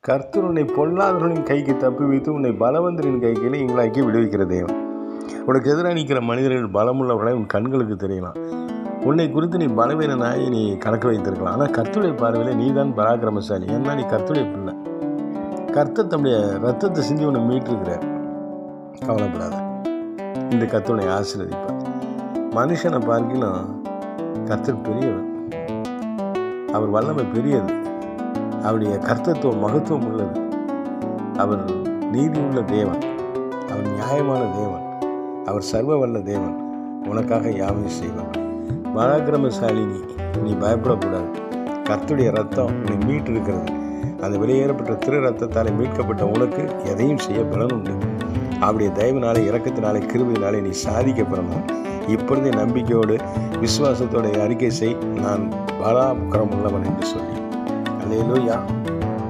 கர்த்தர் உன்னை பொல்லாதவர்களின் கைக்கு தப்புவித்து உன்னை பலவந்தரின் கைகளை நீங்களாக்கி விடுவிக்கிற தேவன். உனக்கு எதிராக நிற்கிற மனிதர்கள் பலமுள்ளவர்களை உன் கண்களுக்கு தெரியலாம். உன்னை குறித்து நீ பலவீனனாகி நீ கணக்கு வைத்திருக்கலாம். ஆனால் கர்த்தருடைய பார்வையில் நீ தான் பராக்கிரமசாலி. ஏன்னா நீ கர்த்தருடைய பிள்ளை. கர்த்தர் தம்முடைய ரத்தத்தை சிந்தி உன்னை மீட்டிருக்கிறார். கவலைப்படாத, இந்த கர்த்தருடைய ஆசீர்வதிப்பார். மனுஷனை பார்க்கலாம் கர்த்தர் பெரியவர், அவர் வல்லமை பெரியது, அவருடைய கர்த்தத்துவம் மகத்துவம் உள்ளது. அவர் நீதி உள்ள தேவன், அவர் நியாயமான தேவன், அவர் சர்வ வல்ல தேவன். உனக்காக யாவையும் செய்வார். பராக்கிரமசாலி நீ பயப்படக்கூடாது. கர்த்தருடைய ரத்தம் உன்னை மீட்டு இருக்கிறது. அந்த வெளியேறப்பட்ட திரு ரத்தத்தாலே மீட்கப்பட்ட உனக்கு எதையும் செய்ய பலன் உண்டு. அவருடைய தயவினாலே, இரக்கத்தினாலே, கிருபையினாலே நீ சாதிக்க பிறந்தான். இப்பொழுதே நம்பிக்கையோடு விசுவாசத்தோட அறிக்கை செய், நான் பராக்கிரமம் உள்ளவன் என்று சொல்லி. அல்லேலூயா.